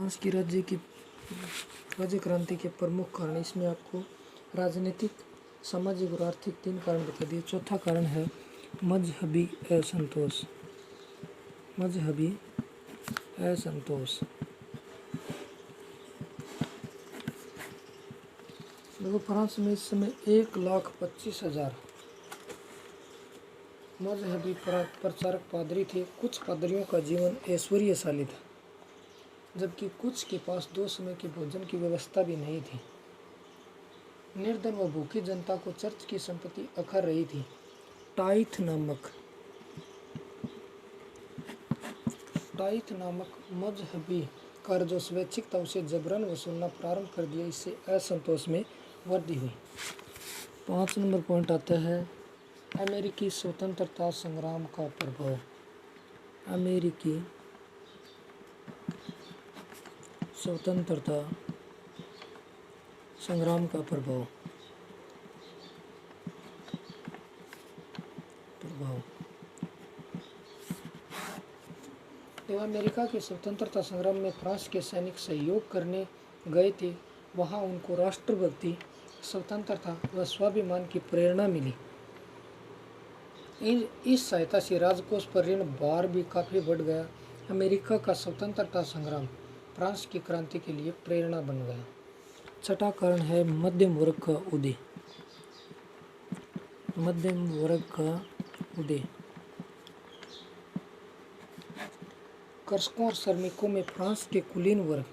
France की राज्य क्रांति के प्रमुख कारण, इसमें आपको राजनीतिक, सामाजिक और आर्थिक 3 कारण बता दिए। चौथा कारण है मजहबी असंतोष। मजहबी असंतोष। देखो, फ्रांस में इस समय 1,25,000 मजहबी प्रचारक पादरी थे। कुछ पादरियों का जीवन ऐश्वर्यशाली था, जबकि कुछ के पास 2 समय के भोजन की व्यवस्था भी नहीं थी। निर्धन व भूखी जनता को चर्च की संपत्ति अखर रही थी। टाइथ नामक मजहबी कर जो स्वैच्छिक था, उसे जबरन वसूलना प्रारंभ कर दिया। इससे असंतोष में वृद्धि हुई। 5 नंबर पॉइंट आता है अमेरिकी स्वतंत्रता संग्राम का प्रभाव। अमेरिकी स्वतंत्रता संग्राम का प्रभाव। जब अमेरिका के स्वतंत्रता संग्राम में फ्रांस के सैनिक सहयोग करने गए थे, वहां उनको राष्ट्रभक्ति, स्वतंत्रता व स्वाभिमान की प्रेरणा मिली। इस सहायता से राजकोष पर ऋण भार भी काफी बढ़ गया। अमेरिका का स्वतंत्रता संग्राम फ्रांस की क्रांति के लिए प्रेरणा बन गया। छठा कारण है मध्यम वर्ग का उदय। मध्यम वर्ग का उदय। कृषकों और श्रमिकों में फ्रांस के कुलीन वर्ग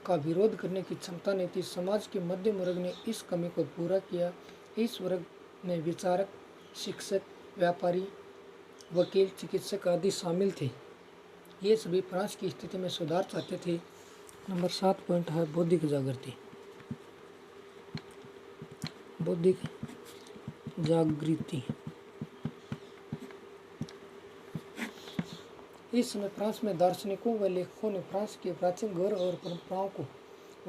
का विरोध करने की क्षमता नहीं थी। समाज के मध्यम वर्ग ने इस कमी को पूरा किया। इस वर्ग में विचारक, शिक्षक, व्यापारी, वकील, चिकित्सक आदि शामिल थे। ये सभी फ्रांस की स्थिति में सुधार चाहते थे। नंबर 7 पॉइंट है बौद्धिक जागृति। बौद्धिक जागृति। इस समय फ्रांस में दार्शनिकों व लेखकों ने फ्रांस के प्राचीन गौरव और परंपराओं को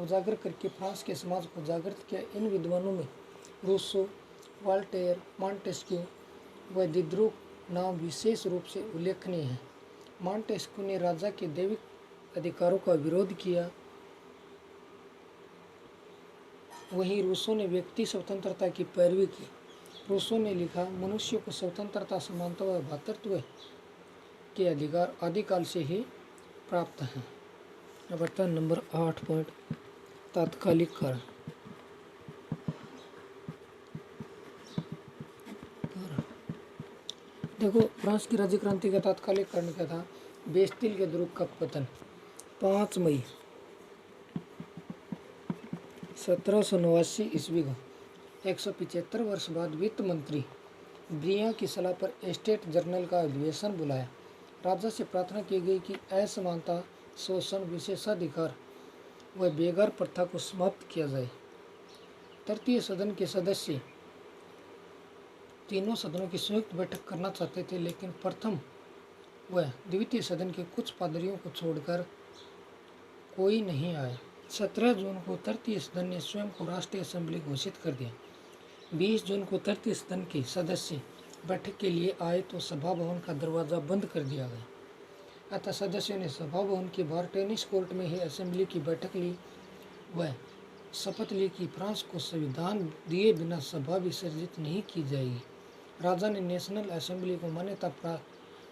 उजागर करके फ्रांस के समाज को जागृत किया। इन विद्वानों में रूसो, वॉल्टेयर, मॉन्टेस्क्यू व दिद्रो नाम विशेष रूप से उल्लेखनीय हैं। मॉन्टेस्क्यू ने राजा के दैविक अधिकारों का विरोध किया, वहीं रूसो ने व्यक्ति स्वतंत्रता की पैरवी की। रूसो ने लिखा, मनुष्य को स्वतंत्रता, समानता व भ्रातृत्व के अधिकार आदिकाल से ही प्राप्त हैं। अब आता है नंबर 8 पॉइंट तात्कालिक कारण। देखो, फ्रांस की राज्य क्रांति का तात्कालिक कारण क्या था? बेस्तिल के दुर्ग का पतन 5 मई 1789 ईस्वी को। 175 वर्ष बाद वित्त मंत्री ब्रियां की सलाह पर एस्टेट जर्नल का अधिवेशन बुलाया। राजा से प्रार्थना की गई कि असमानता, शोषण, विशेषाधिकार व बेगार प्रथा को समाप्त किया जाए। तृतीय सदन के सदस्य तीनों सदनों की संयुक्त बैठक करना चाहते थे, लेकिन प्रथम व द्वितीय सदन के कुछ पादरियों को छोड़कर कोई नहीं आया। 17 जून को तृतीय सदन ने स्वयं को राष्ट्रीय असेंबली घोषित कर दिया। 20 जून को तृतीय सदन के सदस्य बैठक के लिए आए तो सभा भवन का दरवाजा बंद कर दिया गया। अतः सदस्यों ने सभा भवन के बाहर टेनिस कोर्ट में ही असेंबली की बैठक ली व शपथ ली कि फ्रांस को संविधान दिए बिना सभा विसर्जित नहीं की जाएगी। राजा ने नेशनल असेंबली को मान्यता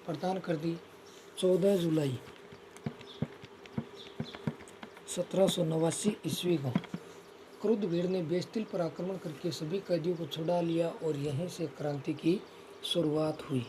प्रदान कर दी। 14 जुलाई 1789 ईस्वी को क्रुद्ध भीड़ ने बेस्तिल पर आक्रमण करके सभी कैदियों को छुड़ा लिया और यहीं से क्रांति की शुरुआत हुई।